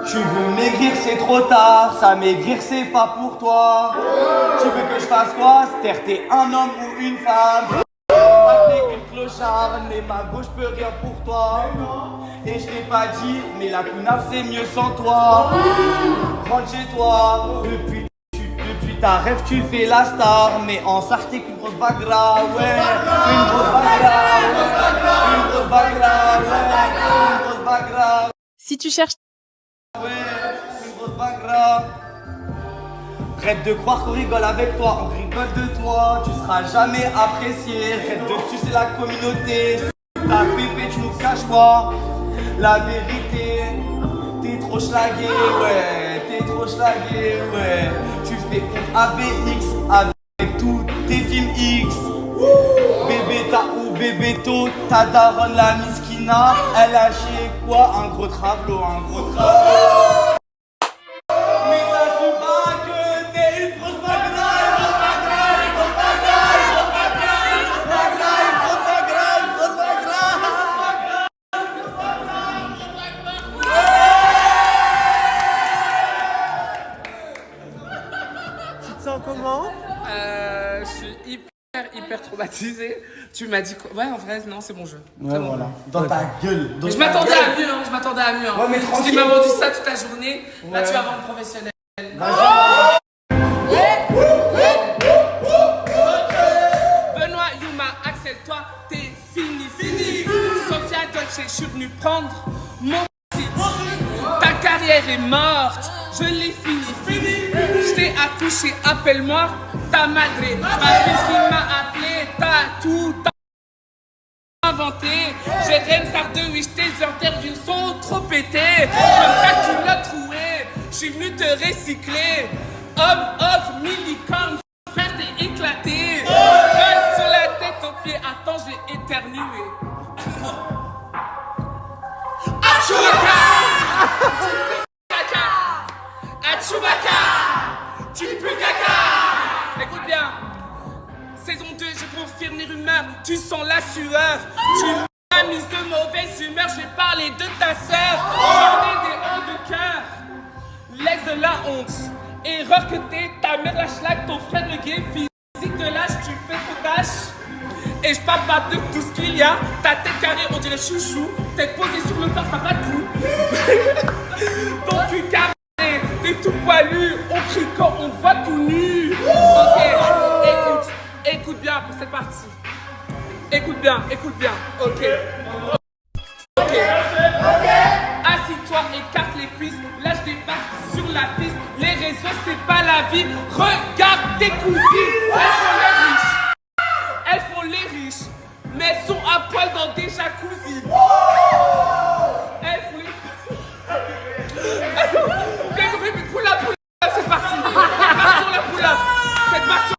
Tu veux maigrir, c'est trop tard, ça maigrir, c'est pas pour toi. Tu veux que je fasse quoi? C'est-à-dire t'es un homme ou une femme? T'es qu'une clocharde, mais ma gauche peut rien pour toi. Et je t'ai pas dit, mais la kunaf c'est mieux sans toi. Rentre chez toi, depuis ta rêve tu fais la star. Mais en sarre t'es qu'une grosse bagra, ouais. Une grosse bagra, une grosse bagra, ouais. Une grosse bagra, Si tu cherches ouais. Une grosse bagra. Arrête de croire qu'on rigole avec toi, on rigole de toi, tu seras jamais apprécié. Arrête de sucer la communauté, ta pépé tu nous caches quoi? La vérité, t'es trop schlagué, ouais, t'es trop schlagué, ouais. Tu fais honte à BX avec tous tes films X. Bébé ta ou bébé to, ta daronne la miskina, elle a chié quoi? Un gros travelot, un gros travelot. Comment? Je suis hyper traumatisé. Tu m'as dit quoi? Ouais, en vrai, non, c'est mon jeu. Ouais, voilà. Dans ta gueule. Mais je m'attendais à mieux, hein. Je m'attendais à mieux. Hein. Ouais, mais Tu tranquille. m'as vendu ça toute la journée. Ouais. Là, tu vas voir une professionnelle. Benoît, Yuma, Axel, toi, t'es fini. Sophia Dolce, je suis venu prendre mon titre. Ta carrière est morte. Je l'ai fini. Je t'ai accouché, appelle-moi ta madre. Ma fille qui m'a appelé, t'as tout inventé. J'ai rien de oui, tes interviews sont trop pétées. Comme ta culotte trouée, je suis venu te recycler. Homme, millicorne, frère, t'es éclaté. Rêve sur la tête aux pieds, attends, j'ai éternué. Achouaka! Chewbacca, tu pues caca. Écoute bien, saison 2, je confirme les rumeurs. Tu sens la sueur. Tu m'as mise de mauvaise humeur. Je vais parler de ta sœur. J'en ai des hauts de cœur. L'ex de la honte. Erreur que t'es, ta mère la schlag, ton frère le gay. Physique de l'âge, tu fais foutage. Et je parle pas de tout ce qu'il y a. Ta tête carrée, on dirait chouchou. Tête posée sur le corps, ça va de coup. Ton cul carré. T'es tout poilu, on crie quand on voit tout nu. Ok, écoute bien pour cette partie. Écoute bien, ok. Assis-toi, écarte les cuisses, là je débarque sur la piste. Les réseaux c'est pas la vie, regarde tes cousines. Elles font les riches, mais elles sont à poil dans des jacuzzi. Elles font les... C'est parti. C'est parti.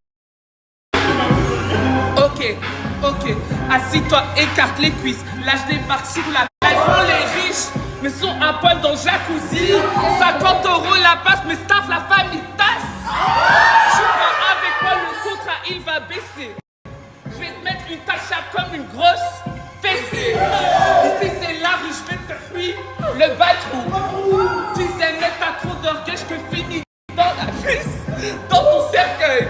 Ok. Assis-toi, écarte les cuisses. Là, je débarque sur la plage. On les riches, mais sont à poil dans le jacuzzi. 50 € la passe, mais staff, la famille tasse. Tu vas avec moi, le contrat, il va baisser. Je vais te mettre une tache comme une grosse fessée. Ici, c'est la rue, je vais te fuir le batrou. Tu sais, mais t'as trop d'orgueil, je te finis dans la fesse, dans ton cercueil.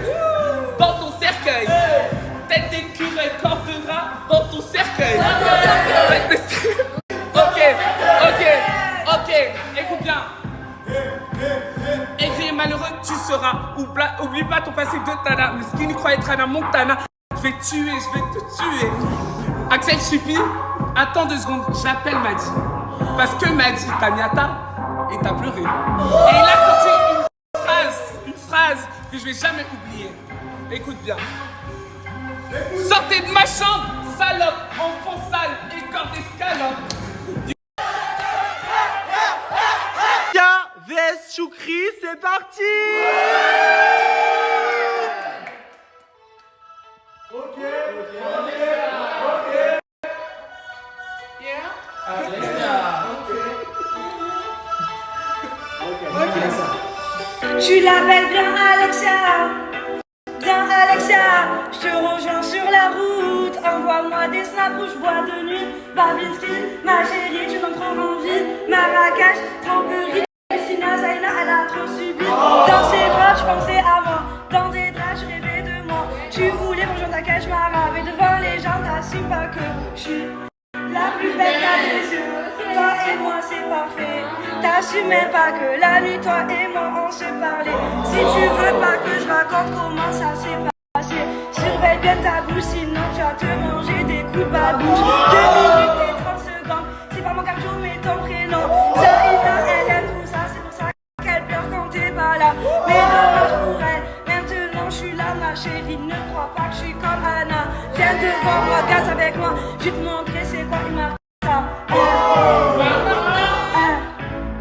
Tête d'écureuil, corps de rat, dans ton cercueil. Ok, écoute bien. Aigri et malheureux, tu seras. Oublie pas ton passé de Tana. Le skinny croyait être Hannah Montana. Je vais te tuer. Axel Chippy, attends 2 secondes, j'appelle Madi. Parce que Madi t'a mis à table et t'as pleuré. Et il a sorti une phrase que je vais jamais oublier. Écoute bien. Sortez de ma chambre, salope, enfant sale et corps d'escalope. VS Choukri, c'est parti. Ok. Tu l'appelles bien Alexia, je te rejoins sur la route. Envoie-moi des snaps où je bois de nuit. Babinski, ma chérie, tu m'en prends envie. Marrakech, tremperie. agression subie. Dans ses bras, je pensais à moi. Dans des draps, je rêvais de moi. Tu voulais bonjour ta cache mara, mais devant les gens, t'assumes pas que je suis la plus belle qu'à tes yeux. Toi et moi, c'est parfait. T'assumais pas que la nuit, toi et moi, on se parlait. Si tu veux pas que je raconte comment ça s'est passé, surveille bien ta bouche, sinon tu vas te manger des coups de babouche. 2 minutes et 30 secondes, c'est pas mon cardio, mais ton prénom. Ça, elle aime tout ça, c'est pour ça qu'elle pleure quand t'es pas là. Mais dommage pour elle, maintenant je suis là, ma chérie. Ne crois pas que je suis comme Anna. Viens devant moi, gaz avec moi. Je vais te montrer c'est quoi une marque.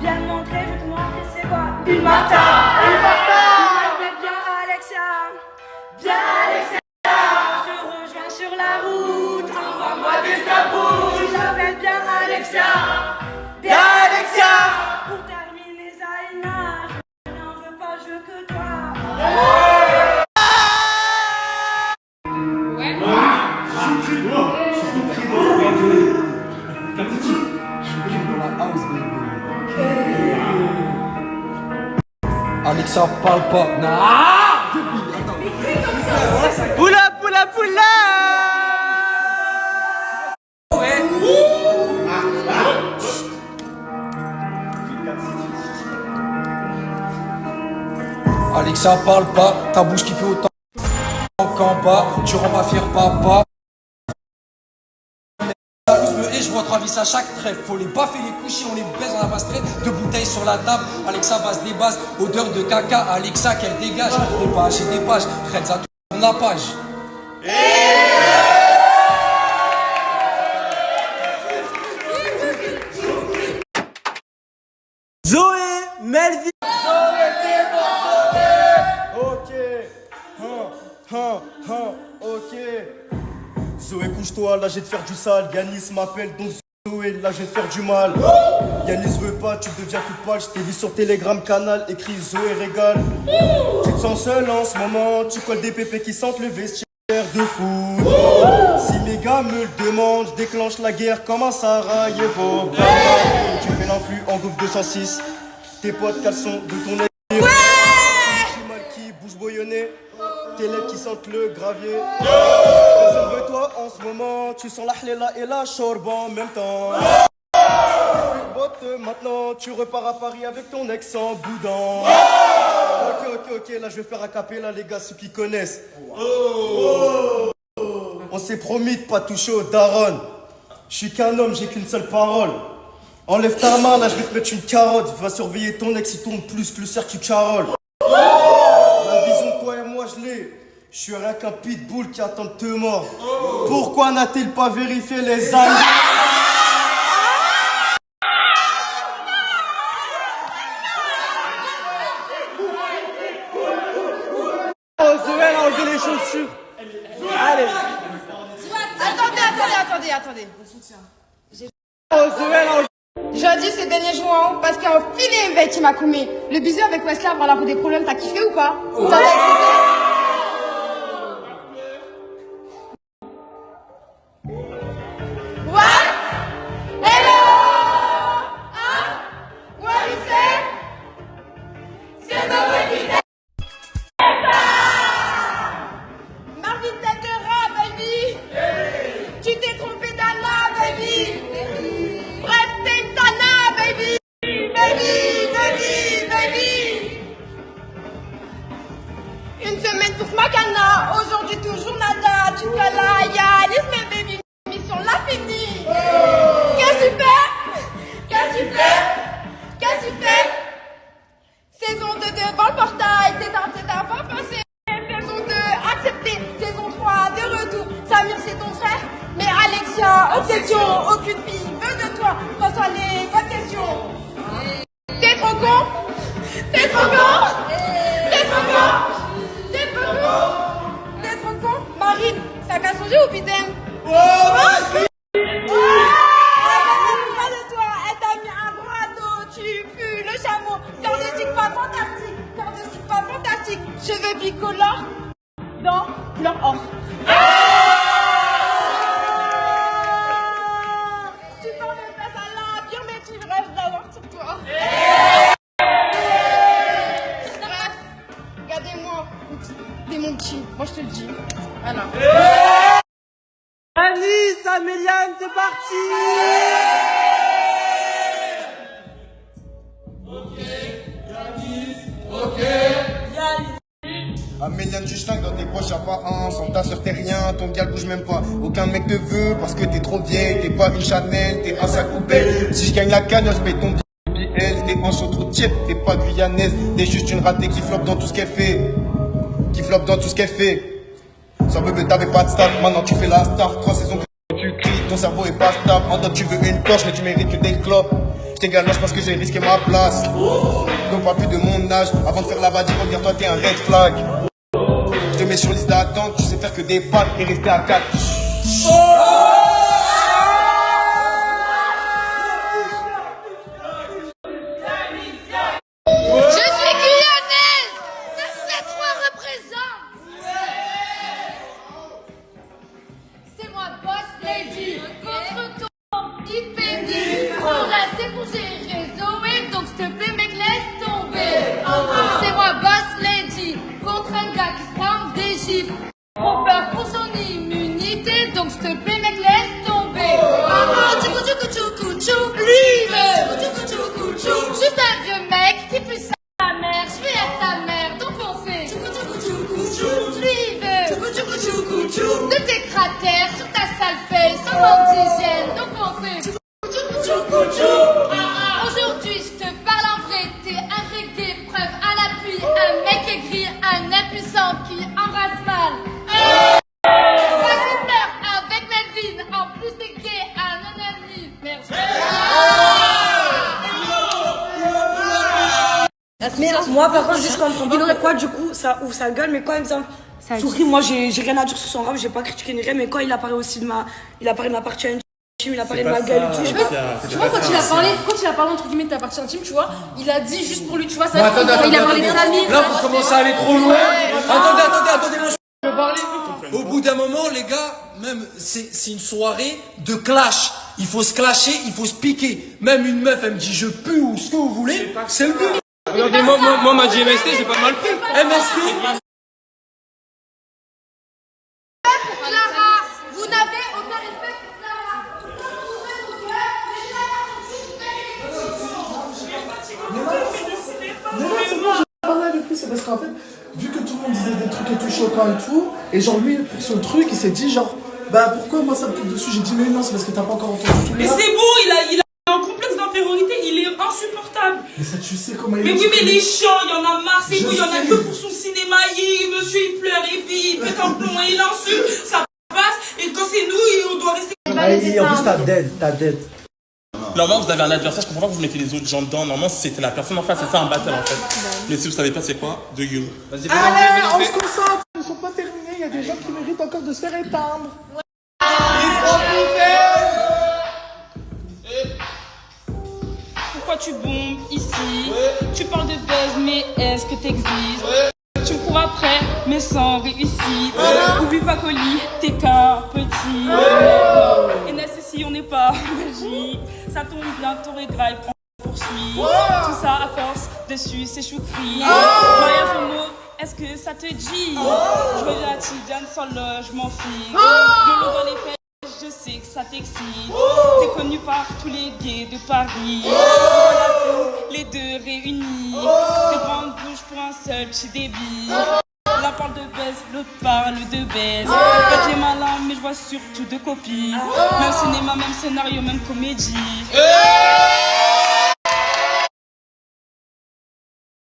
Viens me montrer, je vais te montrer c'est quoi une Martha. Viens Alexia, viens Alexia. Je te rejoins sur la route, envoie-moi des snapos. Tu t'appelles bien Alexia, bien Alexia. Pour terminer Zaina, je n'en veux pas, je veux que toi. Alexa, parle pas. Poula, poula, poula. Alexa, parle pas. Ta bouche qui fait autant qu'en bas. Tu rends ma fière papa. Je vois 3 vis à chaque trêve. Faut les baffer les coucher, on les baise dans la pastrée. 2 bouteilles sur la table. Alexa base des bases. Odeur de caca. Alexa qu'elle dégage. Des pages et des pages. Red ça tourne la page. Zoé, Melvin. Ok, ok. Zoé, couche-toi, là j'ai de faire du sale. Yanis m'appelle, donc Zoé, là je vais te faire du mal. Yanis veut pas, tu deviens toute pâle. Je t'ai vu sur Telegram Canal, écrit Zoé régale. Tu te sens seul en ce moment, tu colles des pépés qui sentent le vestiaire de foot. Si mes gars me le demandent, je déclenche la guerre comme un Sarajevo. Tu fais l'influx en gouffre 206. Tes potes caleçons de ton nez. Mal qui bouge bouillonné. Tes lèvres qui sentent le gravier. Personne veut toi en ce moment. Tu sens la hléla et la chorbe en même temps. Botte maintenant, tu repars à Paris avec ton ex en boudin. Ok, là je vais faire un capé là les gars, ceux qui connaissent. On s'est promis de pas toucher au daron. Je suis qu'un homme, j'ai qu'une seule parole. Enlève ta main là, je vais te mettre une carotte. Va surveiller ton ex, il tourne plus que le cercle du Carole. La vision de toi et moi je l'ai. Je suis rien qu'un pitbull qui attend de te mordre. Pourquoi n'a-t-il pas vérifié les âmes? Oh, Zoé, elle a enlevé les chaussures. Allez. Attendez. Oh, Zoé, elle a enlevé. Je dis ces derniers jours parce qu'il y a un filet avec qui m'a commis. Le bisou avec Wesley avant la roue des problèmes, t'as kiffé ou pas? Ça t'a excité? What? Hello? Hein? What you say? C'est Zoé. Marvin tête de rat, baby. Tu t'es trompé d'Anna, baby. Bref, t'es une Tana, baby. Baby. Une semaine pour Smakana, aujourd'hui toujours nada. Tu vas là, Yanis, mais baby, mission l'a fini. Qu'est-ce que tu fais? Saison 2 devant le portail, t'es un pas passé. Saison 2 accepté, saison 3 de retour. Samir c'est ton frère, mais Alexia, obsession, aucune fille veut de toi. Reçois les bonnes questions. T'es trop con? Marine, ça a changé ou putain? Pas de toi, elle t'a mis un bras d'eau, tu pues le chameau. Cœur de cycle pas fantastique, cheveux bicolores dans leur or. Tu parles de place à la bien, mais tu rêves d'avoir sur toi. Moi, je te le dis. Voilà. Anis, Améliane, c'est parti. Améliane, tu chingues dans tes poches, y'a pas un, sans ta sœur t'es rien, ton gars bouge même pas. Aucun mec te veut parce que t'es trop vieille, t'es pas une Chanel, t'es un sac poubelle. Si je gagne la canne, je paye ton BL, t'es un chaud trop tiède, t'es pas guyanaise, t'es juste une ratée qui floppe dans tout ce qu'elle fait. Qui floppe dans tout ce qu'elle fait. Sans bébé, t'avais pas de star, maintenant tu fais la star, 3 saisons que tu cries, ton cerveau est pas stable. En dehors, tu veux une torche, mais tu mérites que des clopes. J't'ai galoche parce que j'ai risqué ma place. Donc pas plus de mon âge, avant de faire la vadie, regarde-toi, t'es un red flag. Je te mets sur liste d'attente, tu sais faire que des pattes et rester à 4. Je suis guyanaise. 973 représente. C'est moi, Boss Lady. Contre ton petit pénis. Pour rester pour gérer Zoé. Donc s'il te plaît, mec, laisse tomber. C'est moi, Boss Lady. Contre un gars qui se prend des gifles. Trop peur pour son immunité. Donc s'il te plaît, mec, laisse tomber. Juste un vieux mec qui pue sa mère. Je vais être ta mère. Donc on fait. Lui veut de tes cratères sur ta sale feuille sans manque d'hygiène. Donc on fait. Aujourd'hui, je te parle en vrai. T'es un vrai des preuves à l'appui. Un mec aigri, un impuissant qui embrasse mal. Pas une heure avec Melvin. En plus, t'es gay, un anonyme. Merde. Mais moi, par contre, je comprends pas pourquoi, du coup, ça ouvre sa gueule. Mais quand, exemple, Choukri, moi, j'ai rien à dire sur son rap, j'ai pas critiqué ni rien. Mais quand il apparaît aussi de ma. Il apparaît de ma partie intime, il apparaît de ma gueule et tout. Tu vois, quand il a parlé entre guillemets de ta partie intime, tu vois, il a dit juste pour lui, tu vois, ça. Il a parlé de sa vie. Là, vous commencez à aller trop loin. Attendez, moi je peux parler. Au bout d'un moment, les gars, même c'est une soirée de clash. Il faut se clasher, il faut se piquer. Même une meuf, elle me dit je pue ou ce que vous voulez, c'est le but. Regardez, moi, ma dit MST, j'ai pas mal fait. MST. Clara, vous n'avez aucun respect pour Clara. C'est bon, j'ai parlé avec lui, c'est parce qu'en fait, vu que tout le monde disait des trucs et tout choquants et tout, et genre lui, pour son truc, il s'est dit genre, bah pourquoi moi ça me tombe dessus? J'ai dit mais non, c'est parce que t'as pas encore entendu tout. Mais c'est bon, il a un complexe d'infériorité, il est insupportable. Mais ça, tu sais comment il Mais est. oui, mais les chiants, il y en a marre, c'est Je bon, il y en a sais. que pour son cinéma, monsieur il pleure et puis il pète un plomb et il insulte, ça passe, et quand c'est nous, on doit rester. Et en plus, t'as dead. Normalement, vous avez un adversaire, je comprends pas que vous mettez les autres gens dedans. Normalement, c'était la personne en face, c'est ça un battle en fait. Mais si vous savez pas, c'est quoi? De you. Vas-y, Allez, on se concentre, ils sont pas terminés, il y a des gens qui méritent encore de se faire éteindre. Pourquoi tu bombes ici? Tu parles de buzz, mais est-ce que t'existes? Tu me cours après, mais sans réussite. Oublie pas qu'au lit, t'es qu'un petit. Et n'est-ce si on n'est pas en Belgique? Ça tombe bien, t'aurais grave, on poursuit. Tout ça à force dessus, c'est Choukri. Mariage homo, est-ce que ça te dit? Je reviens à Tidiane sans loge, je m'en fiche. De l'eau dans les fesses, je sais que ça t'excite. T'es connu par tous les gays de Paris. Voilà tous les deux réunis. Des grandes bouches pour un seul petit débit. L'un parle de buzz, l'autre parle de baise. Pas j'ai malin, mais je vois surtout deux copies. Même cinéma, même scénario, même comédie.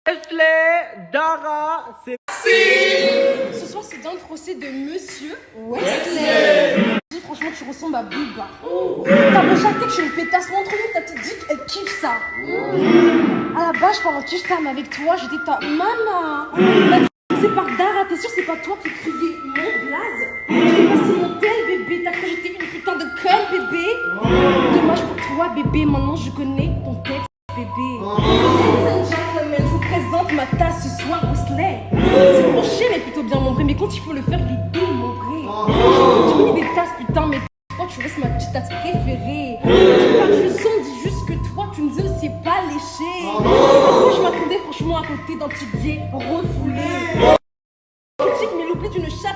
Wesley, Dara, c'est. Ce soir, c'est dans le procès de Monsieur Wesley. Franchement, tu ressembles à Booba. Ta bouche à tête, je suis une pétasse. Montre-nous ta petite dick, elle kiffe ça. À la base, pendant que je t'aime avec toi, j'étais ta maman. C'est par Dara, t'es sûr c'est pas toi qui criais mon blaze? J'ai passé mon tel bébé, t'as cru que j'étais une putain de conne bébé? Dommage pour toi bébé, maintenant je connais ton texte bébé. Ladies and gentlemen, je vous présente ma tasse ce soir Wesley. C'est mon chien est plutôt bien membré, mais quand il faut le faire, il est démembré. J'ai mis des tasses putain, mais toi tu restes ma petite tasse préférée. Tu parles du son, dis juste que toi tu ne sais pas lécher. Moi je m'attendais franchement à côté d'un petit biais refoulé. Critique mais l'oubli d'une chatte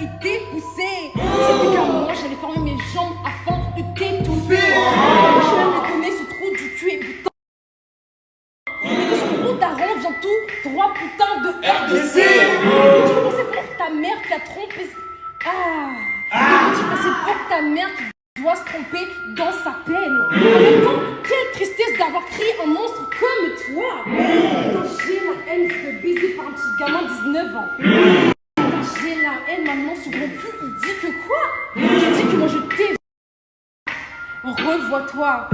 été poussée. C'était qu'à un moment, j'allais former mes jambes afin de t'étouffer. Je vais me donner ce trou du cul et putain. Mais que ce gros daron vient tout droit putain de RDC. Tu pensais pour ta mère qui a trompé. Tu pensais pour ta mère qui doit se tromper dans sa peine. En même temps, quelle tristesse d'avoir créé un monstre comme toi. J'ai la haine, je vais baiser par un petit gamin de 19 ans. J'ai la haine maintenant sur mon cul, il dit que quoi? Il dit que moi je t'ai. Revois-toi.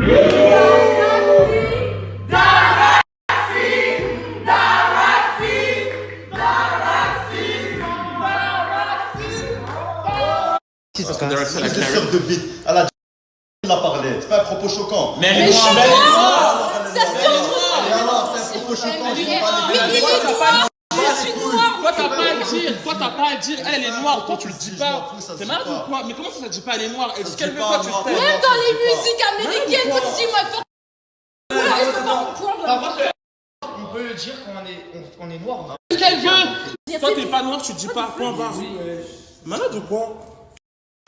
Parce que Derek, c'est la C'est sœur de bite. Elle a parlé. C'est pas un propos choquant. Mais Mais je suis noire. Ça se tient Et alors, c'est un propos choquant. Je vais pas les Mais il est noir. Je suis noire. Toi, t'as pas à le dire. Toi, t'as pas à le dire. Elle est noire. Toi, tu le dis Je m'en pas. fous, ça se T'es dit malade pas. ou quoi? Mais comment ça, ça dit pas elle est noire? Et Ça ce se qu'elle dit veut, pas, toi, tu noire, le fais. Même dans les musiques américaines, quand tu dis moi fuck. On peut dire qu'on est noir. Ce qu'elle veut. Toi, t'es pas noire, tu le dis pas. Point barre. Malade ou quoi?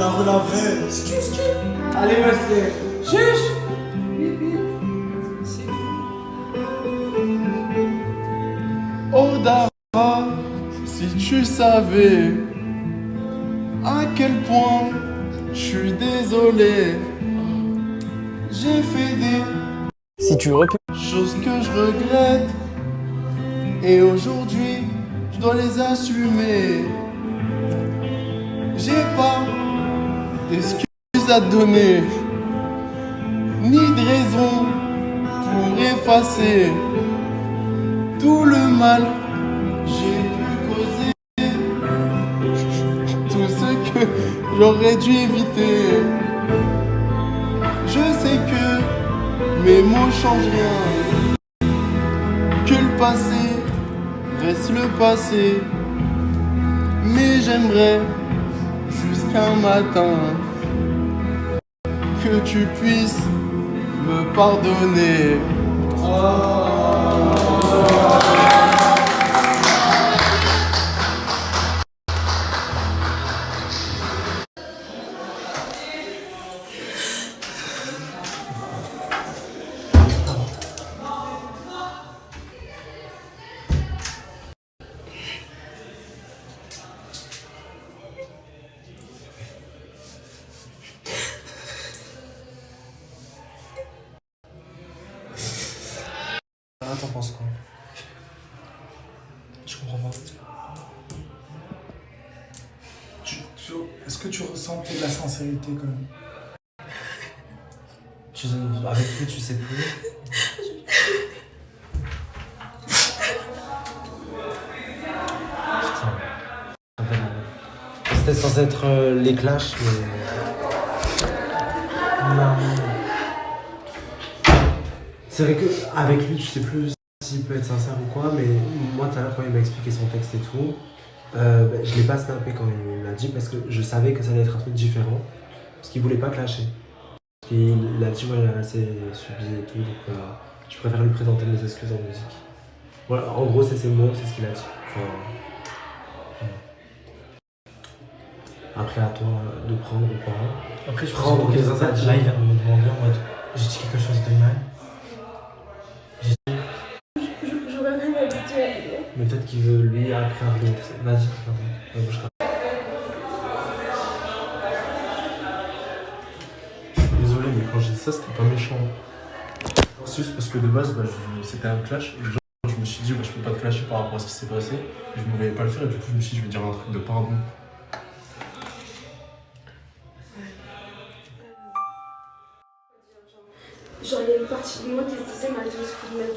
La vraie. Allez, Wesley. Chuch. Oh Dara, si tu savais à quel point je suis désolé, j'ai fait des Si tu recules. choses que je regrette et aujourd'hui je dois les assumer. J'ai pas d'excuses à te donner, ni de raison pour effacer tout le mal j'ai pu causer, tout ce que j'aurais dû éviter. Je sais que mes mots changent rien, que le passé reste le passé, mais j'aimerais jusqu'un matin que tu puisses me pardonner. T'en penses quoi? Je comprends pas. Est-ce que tu ressentais de la sincérité quand même? Avec lui, tu sais plus. Putain. C'était censé être les clashs, mais. Non. C'est vrai qu'avec lui, tu sais plus s'il peut être sincère ou quoi, mais moi, tout à l'heure, quand il m'a expliqué son texte et tout, je l'ai pas snappé quand il m'a dit parce que je savais que ça allait être un truc différent, parce qu'il voulait pas clasher. Il a dit, ouais, il a assez subi et tout, donc je préfère lui présenter mes excuses en musique. Voilà, en gros, c'est ses mots, c'est ce qu'il a dit. Enfin, voilà. Après, à toi de prendre ou pas. Après, je Prends pense que quelque chose à dire. là, il vient de me demander en mode j'ai dit quelque chose de mal. J'aurais même habitué à lui. Mais peut-être qu'il veut lui après argumenter ça. Vas-y, pardon. Je suis désolé, mais quand j'ai dit ça, c'était pas méchant. C'est juste parce que de base, c'était un clash. Et genre, je me suis dit, je peux pas te clasher par rapport à ce qui s'est passé. Et je me voyais pas le faire, et du coup, je me suis dit, je vais dire un truc de pardon. Genre, il y a une partie de moi qui se disait, mais elle se fout de ma gueule.